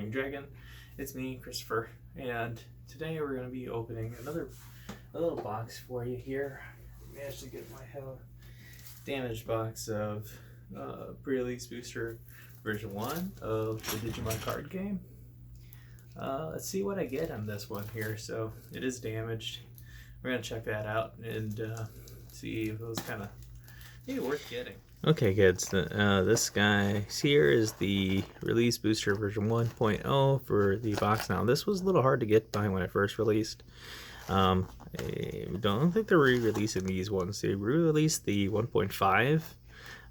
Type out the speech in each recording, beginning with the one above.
Green Dragon. It's me, Christopher, and today we're going to be opening a little box for you here. I managed to get my damaged box of pre-release booster version 1 of the Digimon card game. Let's see what I get on this one here. So it is damaged. We're going to check that out and see if it was kind of maybe worth getting. Okay kids, this guy here is the release booster version 1.0 for the box. Now this was a little hard to get by when it first released. I don't think they're re-releasing these ones. They re-released the 1.5,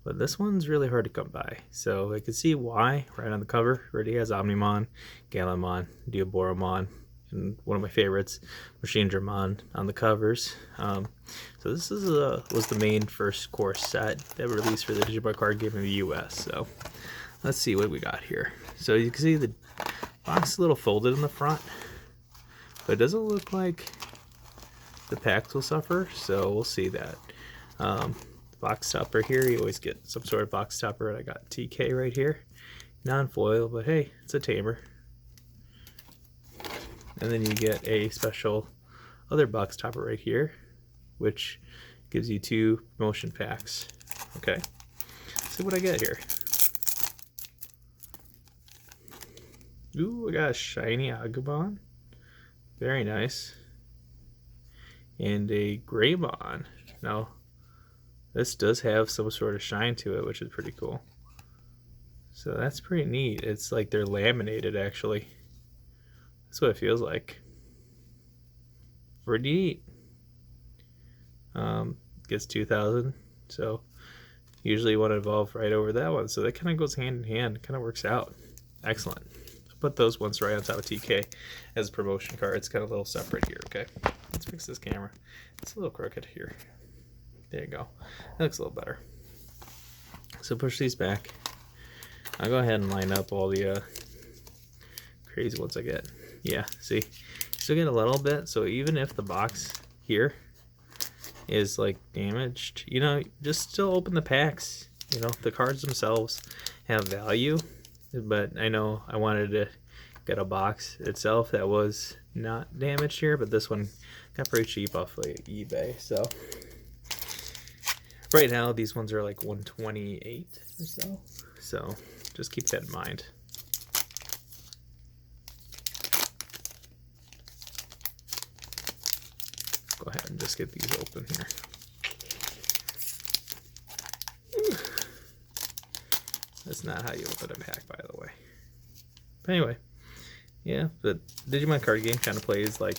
but this one's really hard to come by. So I can see why right on the cover. It already has Omnimon, Gallimon, Diaboromon, and one of my favorites, Machinedramon, on the covers. So this is was the main first core set that released for the Digimon card game in the US. So let's see what we got here. So you can see the box is a little folded in the front, but it doesn't look like the packs will suffer, so we'll see that. Box topper here, you always get some sort of box topper, and I got TK right here. Non-foil, but hey, it's a tamer. And then you get a special other box topper right here, which gives you 2 promotion packs. Okay, let's see what I get here. Ooh, I got a shiny Agumon. Very nice. And a Greymon. Now, this does have some sort of shine to it, which is pretty cool. So that's pretty neat. It's like they're laminated, actually. That's what it feels like. Pretty neat. Gets 2,000. So usually you want to evolve right over that one. So that kind of goes hand in hand. Kind of works out. Excellent. I'll put those ones right on top of TK as a promotion card. It's kind of a little separate here. Okay. Let's fix this camera. It's a little crooked here. There you go. That looks a little better. So push these back. I'll go ahead and line up all the crazy ones I get. Yeah, see, still get a little bit. So even if the box here is like damaged, you know, just still open the packs. You know, the cards themselves have value, but I know I wanted to get a box itself that was not damaged here, but this one got pretty cheap off like eBay. So right now these ones are like 128 or so. So just keep that in mind. Go ahead and just get these open here. That's not how you open a pack, by the way. But anyway, yeah, the Digimon card game kind of plays like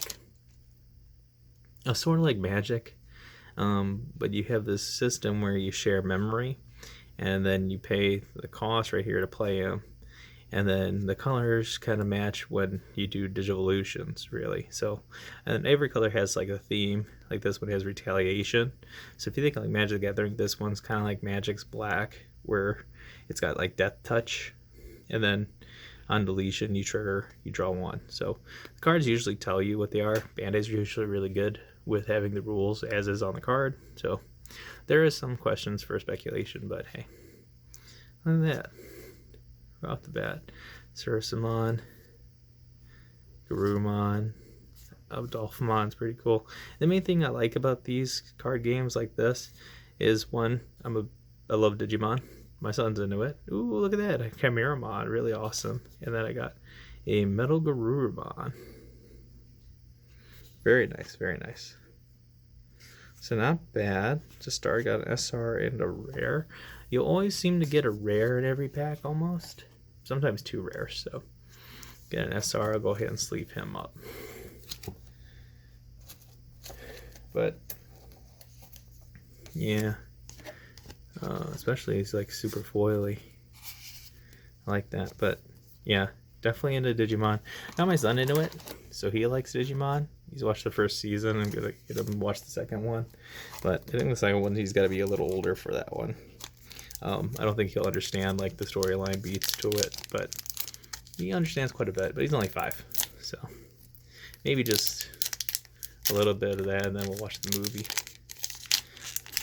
sort of like Magic, but you have this system where you share memory, and then you pay the cost right here to play them. And then the colors kind of match when you do Digivolutions, really. So, and every color has like a theme. Like this one has Retaliation. So if you think like Magic the Gathering, this one's kind of like Magic's Black, where it's got like Death Touch. And then on deletion, you trigger, you draw 1. So the cards usually tell you what they are. Band-Aids are usually really good with having the rules as is on the card. So there is some questions for speculation, but hey, other than that, off the bat, Surasamon, Garurumon, Dolphimon's pretty cool. The main thing I like about these card games like this is, one, I love Digimon. My son's into it. Ooh, look at that, a Chimeramon, really awesome. And then I got a Metal Garurumon. Very nice, very nice. So not bad. To start, got an SR and a rare. You always seem to get a rare in every pack almost. Sometimes 2 rares, so get an SR, I'll go ahead and sleeve him up. But yeah, especially he's like super foily. I like that. But yeah, definitely into Digimon. Got my son into it, so he likes Digimon. He's watched the first season. I'm gonna get him to watch the second one, but I think the second one he's got to be a little older for that one. I don't think he'll understand like the storyline beats to it, but he understands quite a bit. But he's only 5, so maybe just a little bit of that, and then we'll watch the movie.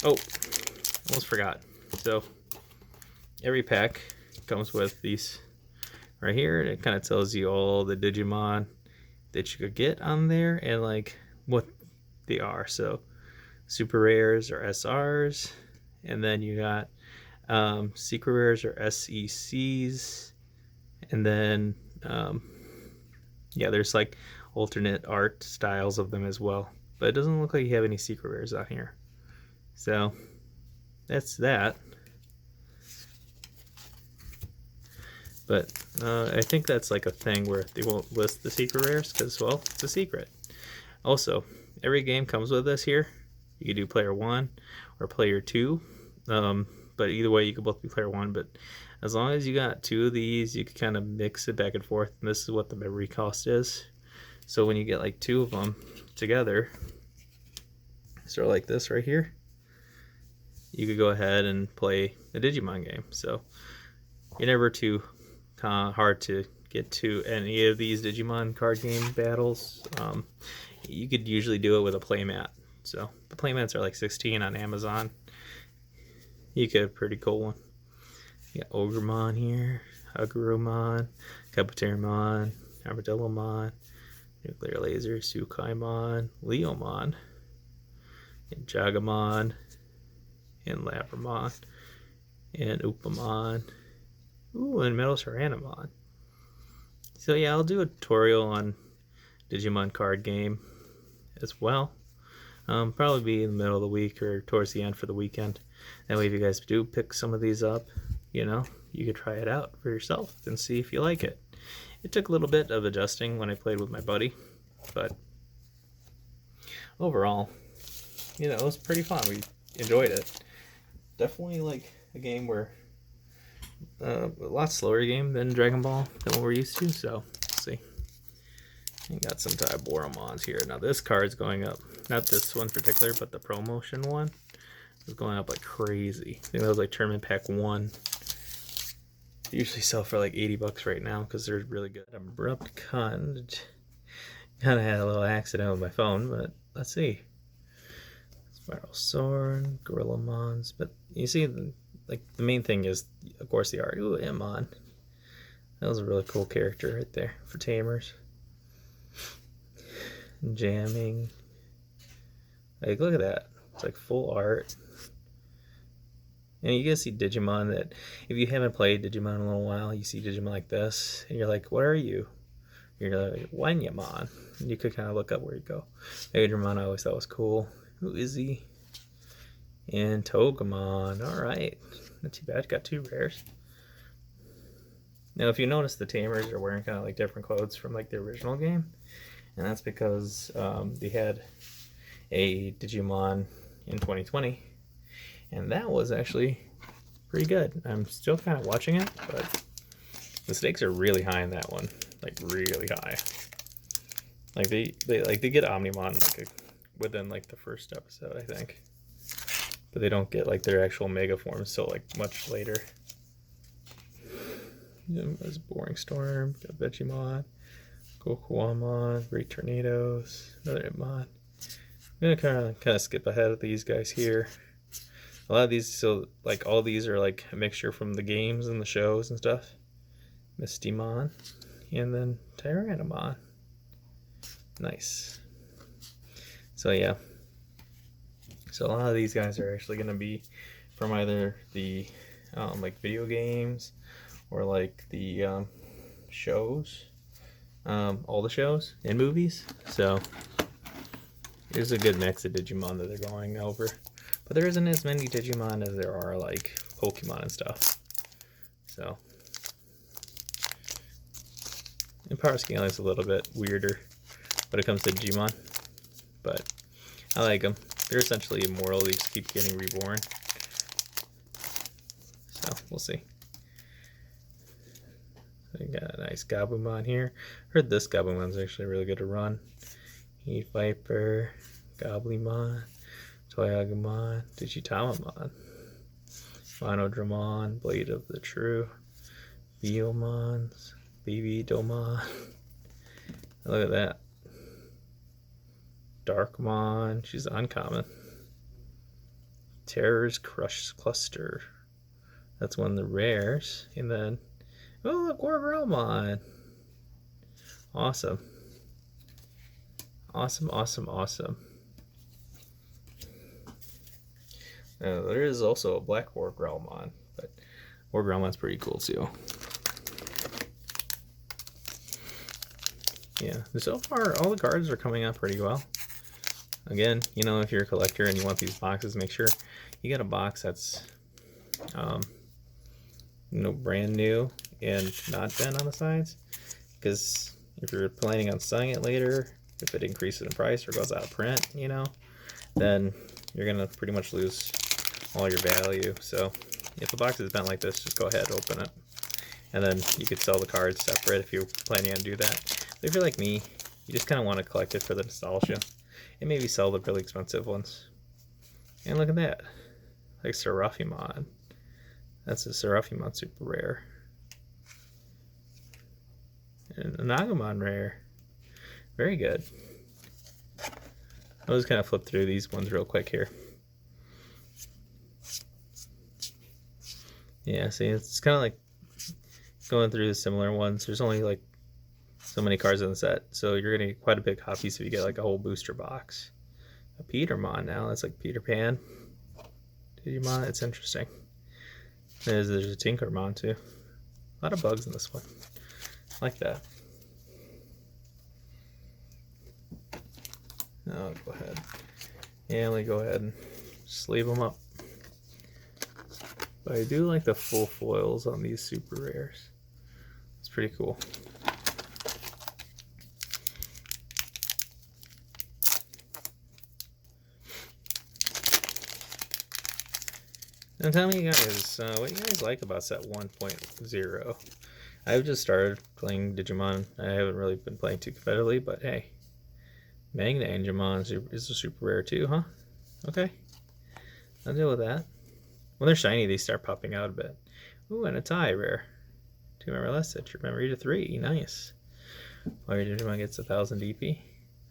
Oh, almost forgot. So every pack comes with these right here, it kind of tells you all the Digimon that you could get on there and like what they are. So super rares or SRs, and then you got secret rares or SECs, and then yeah, there's like alternate art styles of them as well, but it doesn't look like you have any secret rares out here. So that's that. But I think that's like a thing where they won't list the secret rares because, well, it's a secret. Also, every game comes with this here. You can do player 1 or player 2. But either way, you can both be player 1. But as long as you got 2 of these, you can kind of mix it back and forth. And this is what the memory cost is. So when you get like 2 of them together, sort of like this right here, you could go ahead and play a Digimon game. So you're never too hard to get to any of these Digimon card game battles. You could usually do it with a playmat. So the playmats are like 16 on Amazon. You get a pretty cool one. You got Ogremon here, Hagurumon, Kabuterimon, Armadillomon, Nuclear Laser, Sukaimon, Leomon, and Jagamon, and Labramon, and Upamon. Ooh, and Metal Tyrannomon. So yeah, I'll do a tutorial on Digimon card game as well. Probably be in the middle of the week or towards the end for the weekend. That way if you guys do pick some of these up, you know, you could try it out for yourself and see if you like it. It took a little bit of adjusting when I played with my buddy, but overall, you know, it was pretty fun. We enjoyed it. Definitely like a game where a lot slower game than Dragon Ball than what we're used to, so let's see. You got some Diboromons here. Now this card's going up, not this one in particular, but the promotion one is going up like crazy. I think that was like Tournament Pack 1. They usually sell for like 80 bucks right now because they're really good. Abrupt Con. Kind of had a little accident with my phone, but let's see. Spiral Sword, Gorillamons, but you see, like the main thing is, of course, the art. Ooh, Amon. That was a really cool character right there for tamers. Jamming. Like, look at that. It's like full art. And you can see Digimon that, if you haven't played Digimon in a little while, you see Digimon like this, and you're like, what are you? You're like, Wanyamon. And you could kind of look up where you go. Adramon I always thought was cool. Who is he? And Togemon. Alright. Not too bad. Got 2 rares. Now, if you notice, the tamers are wearing kind of like different clothes from like the original game. And that's because they had a Digimon in 2020. And that was actually pretty good. I'm still kind of watching it, but the stakes are really high in that one. Like, really high. Like, they get Omnimon like within like the first episode, I think. But they don't get like their actual mega forms till like much later. There's Boring Storm, got Vegemon, Gokuamon, Great Tornadoes, another Hitmon. I'm gonna kind of skip ahead of these guys here. A lot of these, so like all these are like a mixture from the games and the shows and stuff. Mistymon, and then Tyrannomon. Nice. So yeah. So a lot of these guys are actually gonna be from either the like video games or like the shows, all the shows and movies. So there's a good mix of Digimon that they're going over, but there isn't as many Digimon as there are like Pokemon and stuff. So, and power scaling is a little bit weirder when it comes to Digimon, but I like them. They're essentially immortal. They just keep getting reborn. So we'll see. We got a nice Gabumon here. Heard this Gabumon's actually really good to run. Heat Viper, Goblimon, Toyagumon, Digitamamon, Monodramon, Blade of the True, Biomons, Baby Domon. Look at that. Darkmon, she's uncommon. Terror's Crush Cluster. That's one of the rares. And then Oh, look, Wargreymon. Awesome. Awesome, awesome, awesome. There is also a black Wargreymon, but Wargreymon's pretty cool too. Yeah, so far all the cards are coming out pretty well. Again, you know, if you're a collector and you want these boxes, make sure you get a box that's you know, brand new and not bent on the sides, because if you're planning on selling it later, if it increases in price or goes out of print, you know, then you're gonna pretty much lose all your value. So if a box is bent like this, just go ahead, open it, and then you could sell the cards separate if you're planning on do that. But if you're like me, you just kind of want to collect it for the nostalgia and maybe sell the really expensive ones. And look at that, like Seraphimon. That's a Seraphimon super rare. And a Nagamon rare. Very good. I'll just kind of flip through these ones real quick here. Yeah, see, it's kind of like going through the similar ones. There's only like so many cards in the set, so you're gonna get quite a big copies if you get like a whole booster box. A Petermon now, that's like Peter Pan. Digimon, it's interesting. There's a Tinkermon too. A lot of bugs in this one. I like that. Oh, go ahead. Yeah, let me go ahead and sleeve them up. But I do like the full foils on these super rares. It's pretty cool. Now tell me, you guys, what you guys like about set 1.0. I've just started playing Digimon. I haven't really been playing too competitively, but hey, Magna Angemon is a super rare too, huh? Okay, I'll deal with that. When they're shiny, they start popping out a bit. Ooh, and a tie rare. 2 memory less, set your memory to 3. Nice. While your Digimon gets 1000 DP,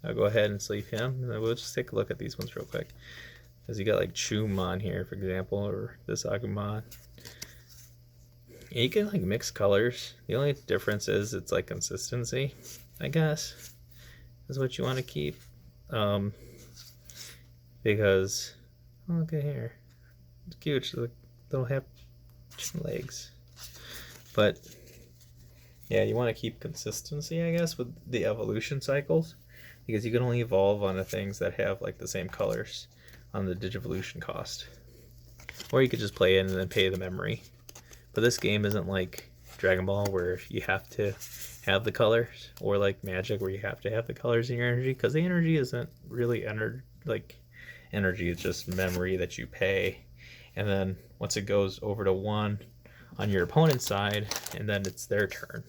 I'll go ahead and sleeve him, and then we'll just take a look at these ones real quick. Because you got like Chumon here, for example, or this Agumon. You can like mix colors. The only difference is it's like consistency, I guess, is what you want to keep. Because, oh, look at here. It's cute. They'll have legs. But, yeah, you want to keep consistency, I guess, with the evolution cycles. Because you can only evolve on the things that have like the same colors on the Digivolution cost. Or you could just play it and then pay the memory. But this game isn't like Dragon Ball where you have to have the colors, or like Magic where you have to have the colors in your energy, because the energy isn't really energy, it's just memory that you pay. And then once it goes over to 1 on your opponent's side, and then it's their turn,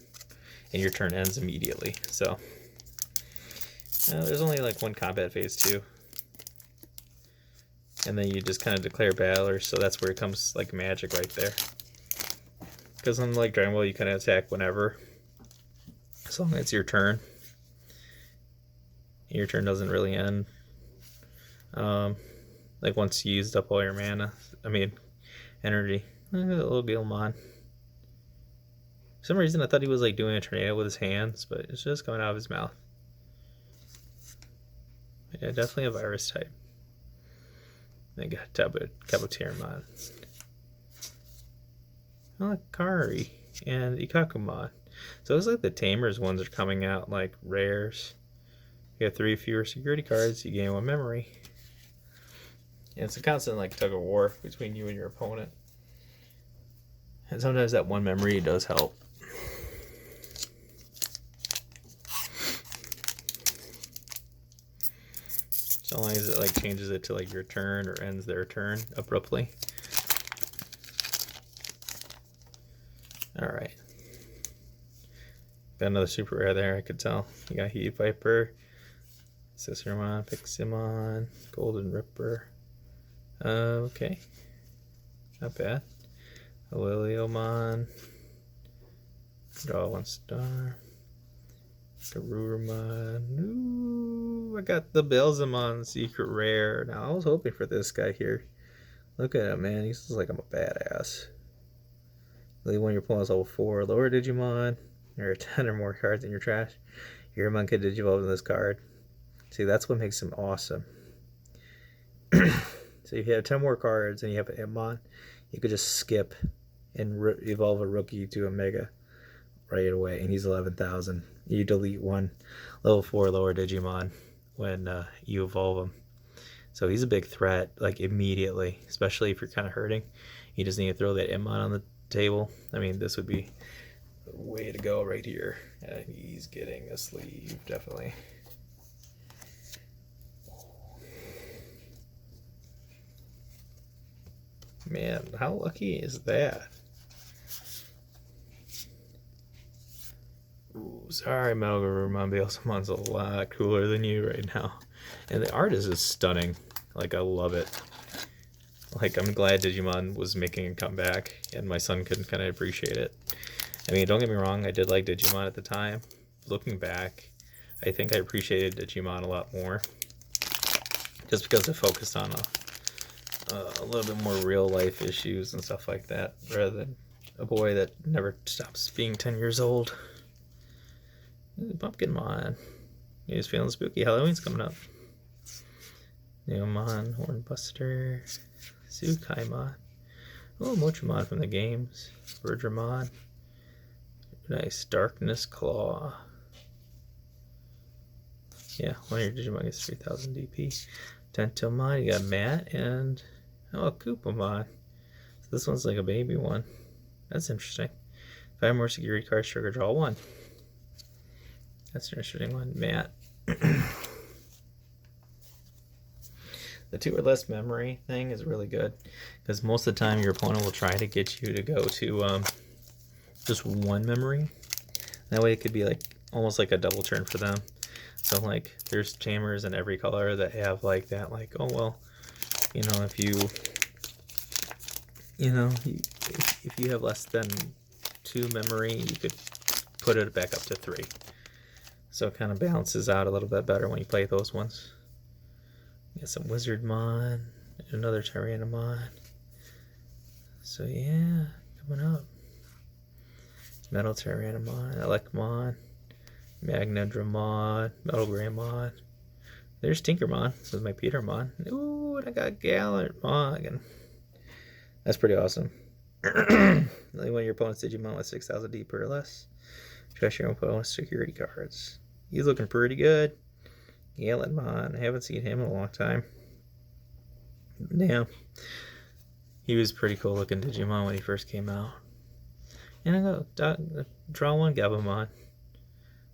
and your turn ends immediately. So there's only like 1 combat phase too. And then you just kind of declare battle, so that's where it comes like Magic right there. Because unlike Dragon Ball, you kind of attack whenever, as long as it's your turn. Your turn doesn't really end. Like once you used up all your mana, energy. Look at the little Gilmon. For some reason, I thought he was like doing a tornado with his hands, but it's just coming out of his mouth. Yeah, definitely a virus type. They got Kabuterimon. Oh, Kari and Ikakumon. So it looks like the Tamers ones are coming out like rares. You have 3 fewer security cards, you gain 1 memory. And it's a constant like tug of war between you and your opponent. And sometimes that 1 memory does help. So long as it like changes it to like your turn or ends their turn abruptly. Alright. Got another super rare there, I could tell. You got Heat Viper, Ciceromon, Piximon, Golden Ripper. Okay. Not bad. Liliomon. Draw 1 star. Garurumon. Ooh, I got the Belzamon secret rare. Now, I was hoping for this guy here. Look at him, man. He's just like, I'm a badass. when your opponent's level 4 or lower Digimon, or 10 or more cards in your trash, your Mon could Digivolve in this card. See, that's what makes him awesome. So if you have 10 more cards and you have an Hitmon, you could just skip and evolve a rookie to a Mega right away, and he's 11,000. You delete one level 4 lower Digimon when you evolve him. So he's a big threat, like immediately, especially if you're kind of hurting. You just need to throw that Hitmon on the table. I mean, this would be the way to go right here. He's getting a sleeve, definitely. Man, how lucky is that? Ooh, sorry, Malgarumon Balesomon's a lot cooler than you right now. And the art is just stunning. Like, I love it. Like, I'm glad Digimon was making a comeback, and my son could kind of appreciate it. I mean, don't get me wrong, I did like Digimon at the time. Looking back, I think I appreciated Digimon a lot more. Just because it focused on a little bit more real life issues and stuff like that, rather than a boy that never stops being 10 years old. Pumpkinmon. He's feeling spooky. Halloween's coming up. Neomon, Hornbuster, Tsukaimon. Oh, Mochimon from the games. Birdramon. Nice. Darkness Claw. Yeah, one of your Digimon gets 3,000 DP. Tentomon, you got Matt, and oh, Koopamon. So this one's like a baby one. That's interesting. 5 more security cards, trigger draw 1. That's an interesting one. Matt. The 2 or less memory thing is really good, because most of the time your opponent will try to get you to go to just 1 memory. That way it could be like almost like a double turn for them. So like there's tamers in every color that have like that, like, oh well, you know, if you have less than 2 memory, you could put it back up to 3. So it kind of balances out a little bit better when you play those ones. Got some Wizardmon, another Tyrannomon. So yeah, coming up. Metal Tyrannomon, Elecmon, Magnadramon, Metal Greymon. There's Tinkermon. This is my Petermon. Ooh, and I got Gallantmon. That's pretty awesome. One of your opponent's Digimon with 6,000 DP or less. Trash your opponent's security cards. He's looking pretty good. Gallantmon. I haven't seen him in a long time. Damn. He was pretty cool looking Digimon when he first came out. And I got draw 1 Gabumon.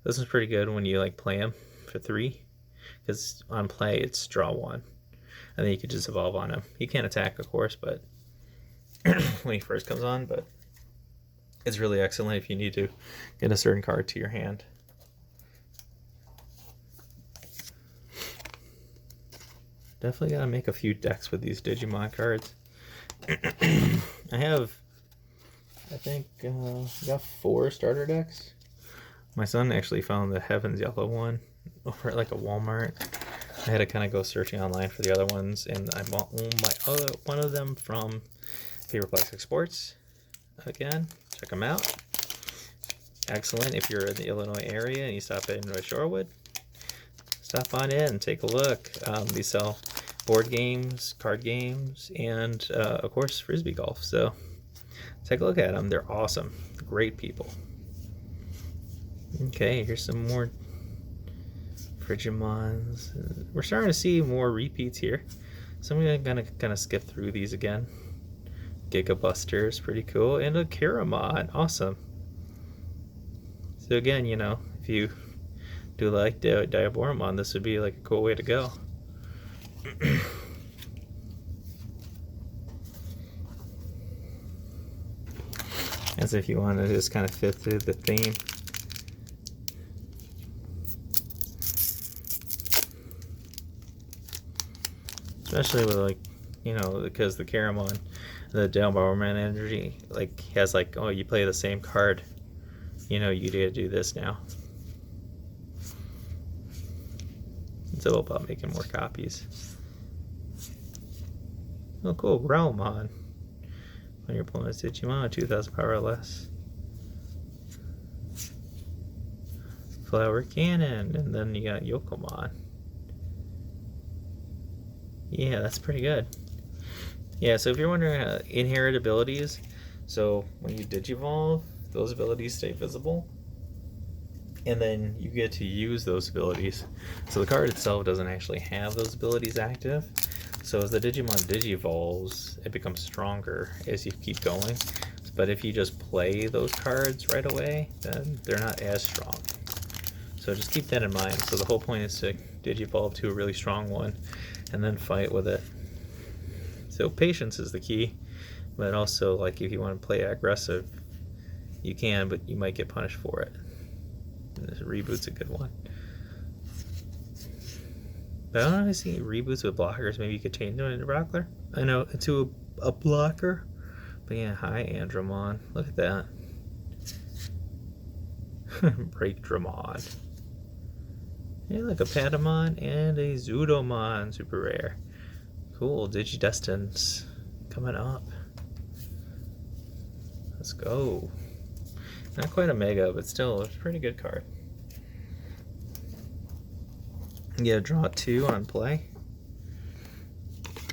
This one's pretty good when you like play him for 3. Because on play it's draw 1. And then you could just evolve on him. He can't attack, of course, but when he first comes on, but it's really excellent if you need to get a certain card to your hand. Definitely gotta make a few decks with these Digimon cards. I think I got 4 starter decks. My son actually found the Heaven's Yellow one over at like a Walmart. I had to kind of go searching online for the other ones, and I bought one of them from Paperplex Exports. Again, check them out. Excellent if you're in the Illinois area and you stop in North Shorewood. Stop on in and take a look. They sell board games, card games, and of course Frisbee golf. So take a look at them. They're awesome. Great people. Okay, here's some more Frigimons. We're starting to see more repeats here. So I'm gonna kind of skip through these again. Gigabuster is pretty cool, and a Karamon, awesome. So again, you know, if you do like Diaboromon, this would be like a cool way to go. As if you want to just kind of fit through the theme. Especially with, like, you know, because the Karamon, the Diaboromon energy, like, has like, oh, you play the same card, you know, you gotta do this now. It's all about making more copies. Oh, cool, Growlmon. when your opponent's Digimon, 2,000 power or less. Flower Cannon, and then you got Yokomon. Yeah, that's pretty good. Yeah, so if you're wondering inherent abilities, so when you Digivolve, those abilities stay visible, and then you get to use those abilities. So the card itself doesn't actually have those abilities active. So as the Digimon Digivolves, it becomes stronger as you keep going. But if you just play those cards right away, then they're not as strong. So just keep that in mind. So the whole point is to Digivolve to a really strong one and then fight with it. So patience is the key, but also like if you want to play aggressive, you can, but you might get punished for it. And this reboot's a good one. But I don't know if I see reboots with blockers. Maybe you could change them into blocker. I know, into a blocker. But yeah, hi Andromon. Look at that. Break Dramon. Yeah, like a Patamon and a Zudomon, super rare. Cool, Digidestin's coming up. Let's go. Not quite a mega, but still a pretty good card. Yeah, draw 2 on play.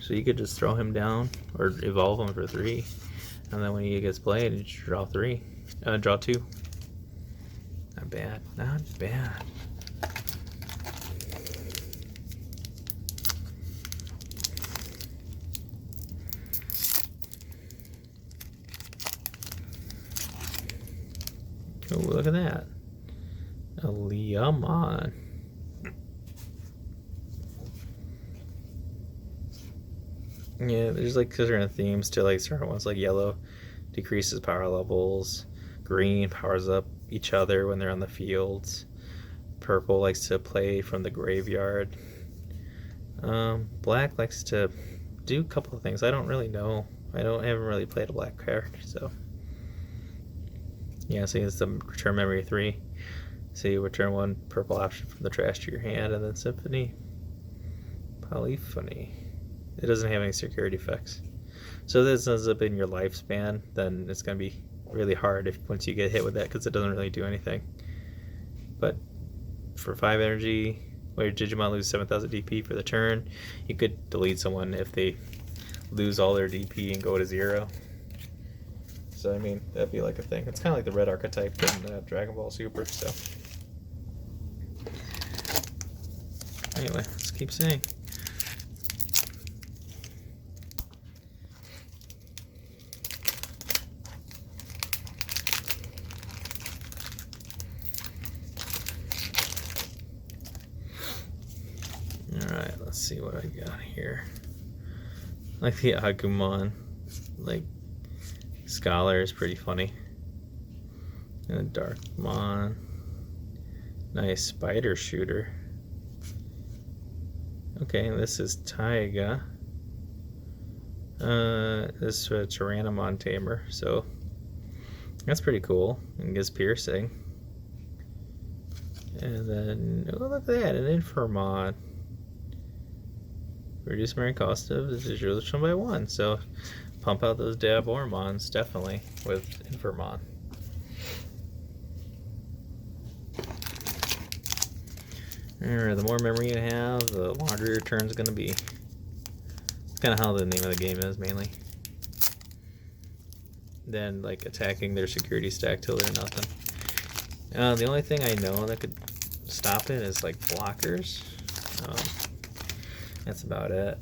So you could just throw him down or evolve him for 3. And then when he gets played, you just draw 3. Draw 2. Not bad. Not bad. Oh, look at that. A Leomon. Yeah, there's like different themes to like certain ones. Like yellow decreases power levels. Green powers up each other when they're on the fields. Purple likes to play from the graveyard. Black likes to do a couple of things. I don't really know. Haven't really played a black character, so. Yeah, so it's the return memory 3. So you return 1 purple option from the trash to your hand, and then Symphony. Polyphony. It doesn't have any security effects. So if this ends up in your lifespan, then it's going to be really hard once you get hit with that, because it doesn't really do anything. But for 5 energy, where your Digimon loses 7,000 DP for the turn, you could delete someone if they lose all their DP and go to 0. So I mean, that'd be like a thing. It's kind of like the red archetype in Dragon Ball Super, so. Anyway, let's keep seeing. Alright, let's see what I got here. Like the Agumon, like Scholar is pretty funny. And a Darkmon. Nice spider shooter. Okay, this is Taiga. This is a Tyrannomon tamer, so that's pretty cool. And gets piercing. And then, oh, look at that, an Infirmon. Reduce memory cost of this is your one by 1, so pump out those Dabormons definitely with Infirmon. The more memory you have, the longer your turn's going to be. It's kind of how the name of the game is mainly. Then like attacking their security stack till they're nothing. The only thing I know that could stop it is like blockers. That's about it.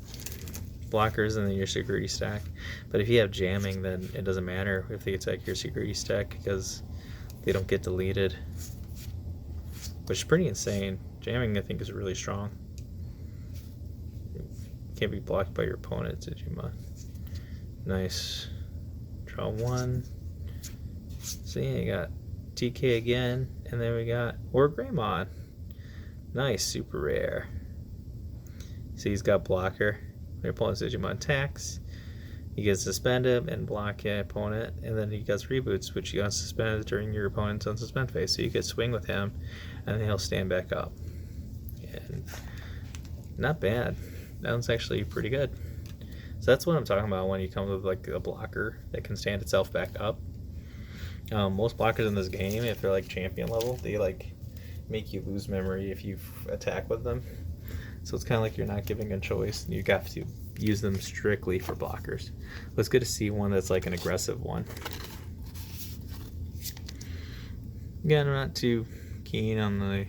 Blockers and then your security stack. But if you have jamming, then it doesn't matter if they attack your security stack because they don't get deleted. Which is pretty insane. Jamming, I think, is really strong. Can't be blocked by your opponent, Digimon. Nice. Draw 1. So yeah, you got TK again, and then we got Greymon. Nice, super rare. See, he's got blocker. Your opponent's Digimon attacks. You get suspended and block your opponent, and then he gets reboots, which you got suspended during your opponent's unsuspend phase. So you could swing with him, and then he'll stand back up. And not bad. That one's actually pretty good. So that's what I'm talking about when you come with like a blocker that can stand itself back up. Most blockers in this game, if they're like champion level, they like make you lose memory if you attack with them. So it's kind of like you're not giving a choice. You have to use them strictly for blockers. But it's good to see one that's like an aggressive one. Again, I'm not too keen on the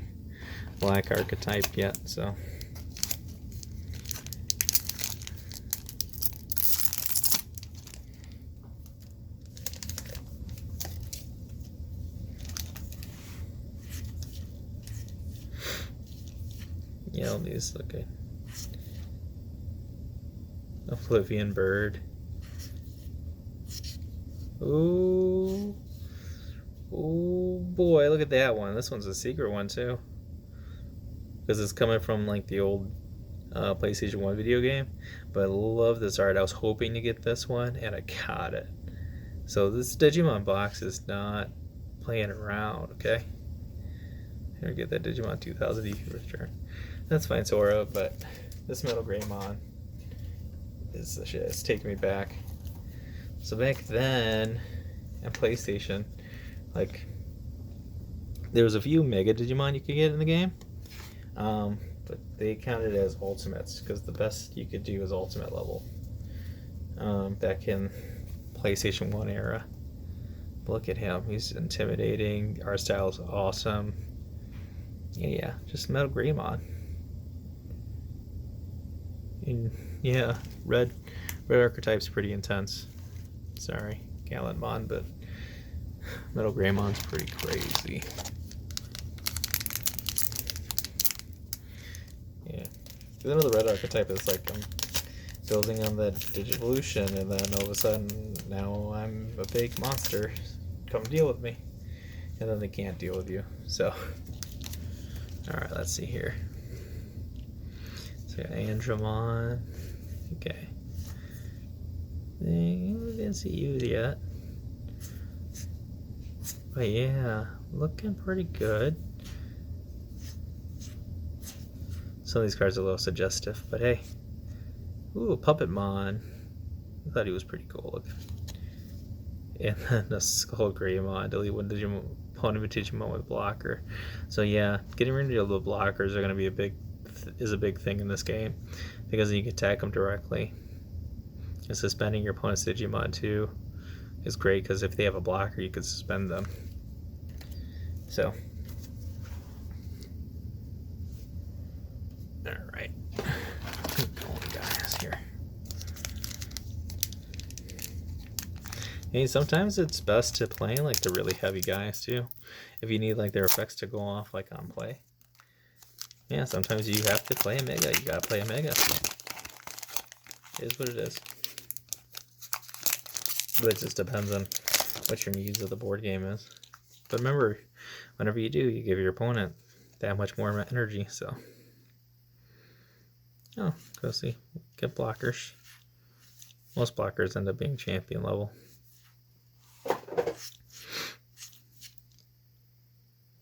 black archetype yet, so. Yeah, all these look good. Oblivion Bird. Ooh. Oh boy, look at that one. This one's a secret one too. Because it's coming from like the old PlayStation 1 video game. But I love this art. I was hoping to get this one and I got it. So this Digimon box is not playing around, okay? Here we get that Digimon 2000 return. That's fine, Sora, but this Metal Greymon is the shit. It's taking me back. So back then, at PlayStation, like, there was a few Mega Digimon you could get in the game, but they counted as Ultimates, because the best you could do was Ultimate level. Back in PlayStation 1 era. Look at him. He's intimidating. Art style is awesome. Yeah, just Metal Greymon. And yeah, red archetype's pretty intense. Sorry, Gallantmon, but Metal Greymon's pretty crazy. Yeah, because I know the red archetype is like I'm building on that Digivolution, and then all of a sudden now I'm a big monster. Come deal with me, and then they can't deal with you. So, all right, let's see here. So we got Andromon. Okay. We didn't see you yet. But yeah, looking pretty good. Some of these cards are a little suggestive, but hey. Ooh, Puppetmon. I thought he was pretty cool looking. And then the Skull Greymon. Delete one Digimon, opponent Digimon with blocker. So yeah, getting rid of the blockers are going to be a big thing in this game, because you can attack them directly. And suspending your opponent's Digimon too is great, because if they have a blocker, you can suspend them. So, all right, keep going, guys. Here. Hey, sometimes it's best to play like the really heavy guys too, if you need like their effects to go off like on play. Yeah, sometimes you have to play a Mega. You gotta play a Mega. It is what it is. But it just depends on what your needs of the board game is. But remember, whenever you do, you give your opponent that much more energy, so. Oh, go see. Get blockers. Most blockers end up being champion level.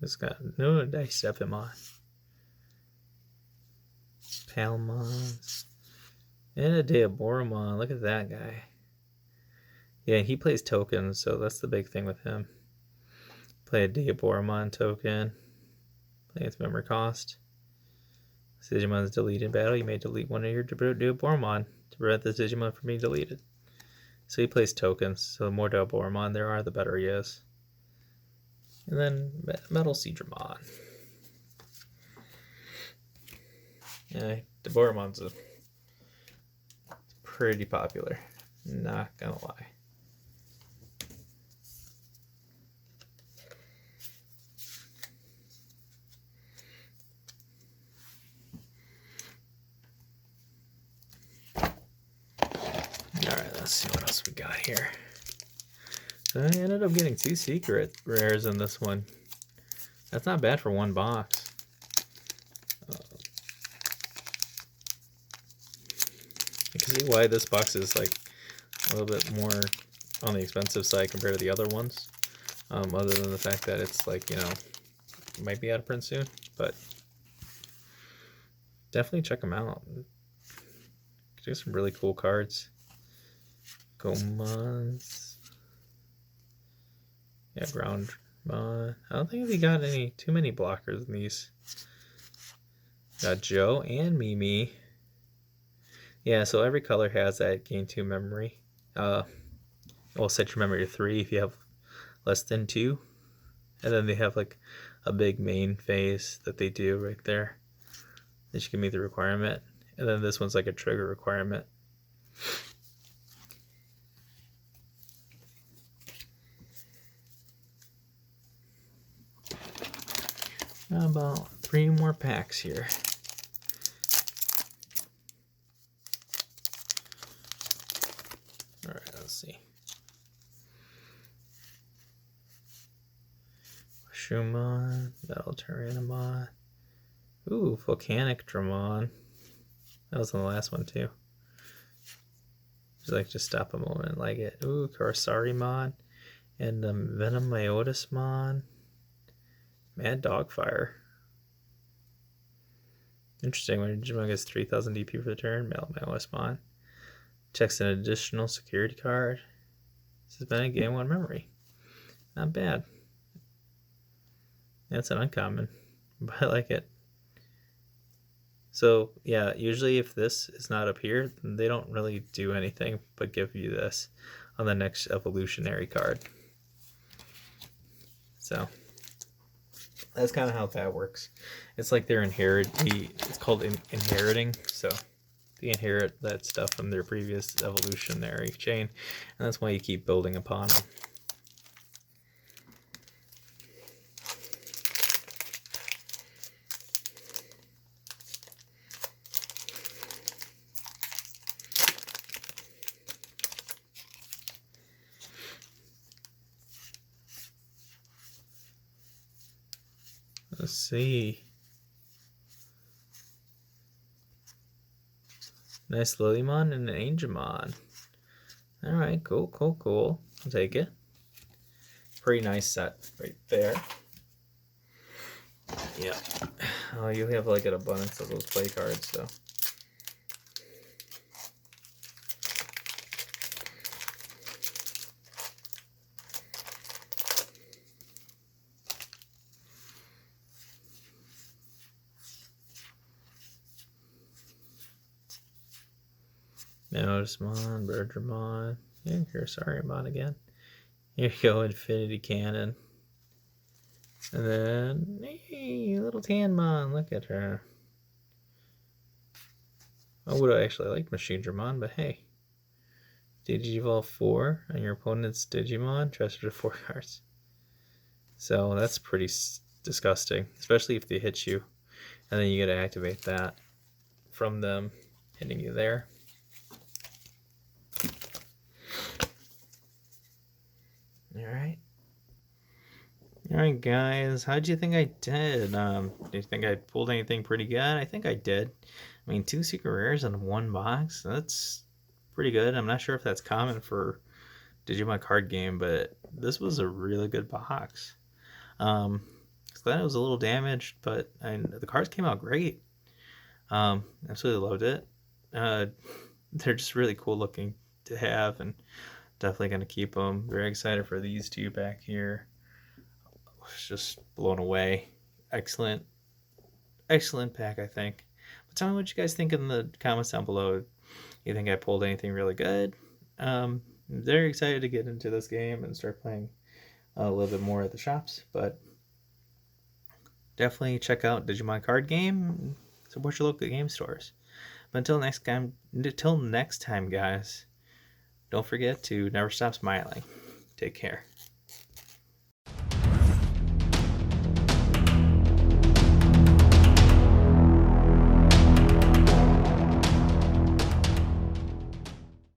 It's got no dice Epimon. Palmon. And a Deoboromon. Look at that guy. Yeah, he plays tokens, so that's the big thing with him. Play a Deoboromon token. Play its memory cost. This Digimon is deleted in battle. You may delete one of your Deoboromon to prevent this Digimon from being deleted. So he plays tokens, so the more Deoboromon there are, the better he is. And then Metal Seedramon. Yeah, Deoboromon's pretty popular. Not gonna lie. Alright, let's see what else we got here. So I ended up getting 2 secret rares in this one. That's not bad for one box. You can see why this box is like a little bit more on the expensive side compared to the other ones. Other than the fact that it's like, you know, might be out of print soon, but definitely check them out. There's some really cool cards. Gomons. Yeah, Groundmon. I don't think we got too many blockers in these. Got Joe and Mimi. Yeah, so every color has that gain 2 memory. We'll set your memory to 3 if you have less than 2. And then they have like a big main phase that they do right there. That you can meet the requirement. And then this one's like a trigger requirement. About 3 more packs here. Alright, let's see. Shumon, Metal Tyrannomon. Ooh, Volcanic Dramon. That was on the last one too. Just stop a moment and like it. Ooh, Corsarimon. And Venom Myotismon. Mad Dogfire. Interesting. When Digimon gets 3000 DP for the turn, Mad Myotismon. Checks an additional security card. Suspended game 1 memory. Not bad. That's an uncommon, but I like it. So yeah, usually if this is not up here, then they don't really do anything but give you this on the next evolutionary card. So that's kind of how that works. It's like they're it's called inheriting. So they inherit that stuff from their previous evolutionary chain, and that's why you keep building upon them. Let's see. Nice Lilymon and an Angemon. Alright, cool. I'll take it. Pretty nice set right there. Yeah. Oh, you have like an abundance of those play cards, so. Notismon, Birdramon. Yeah, here's Sarimon again. Here you go, Infinity Cannon. And then, hey, little Tanmon, look at her. I would have actually liked Machine Dramon, but hey. Digivolve 4 on your opponent's Digimon, transfer to 4 cards. So that's pretty disgusting, especially if they hit you. And then you get to activate that from them hitting you there. Alright guys, how'd you think I did? Do you think I pulled anything pretty good? I think I did. I mean, 2 secret rares in 1 box, that's pretty good. I'm not sure if that's common for Digimon card game, but this was a really good box. I was glad it was a little damaged, but the cards came out great. Absolutely loved it. They're just really cool looking to have, and definitely going to keep them. Very excited for these 2 back here. Was just blown away. Excellent pack, I think. But tell me what you guys think in the comments down below. You think I pulled anything really good? I'm very excited to get into this game and start playing a little bit more at the shops, but definitely check out Digimon card game. Support your local game stores. But until next time, guys, don't forget to never stop smiling. Take care.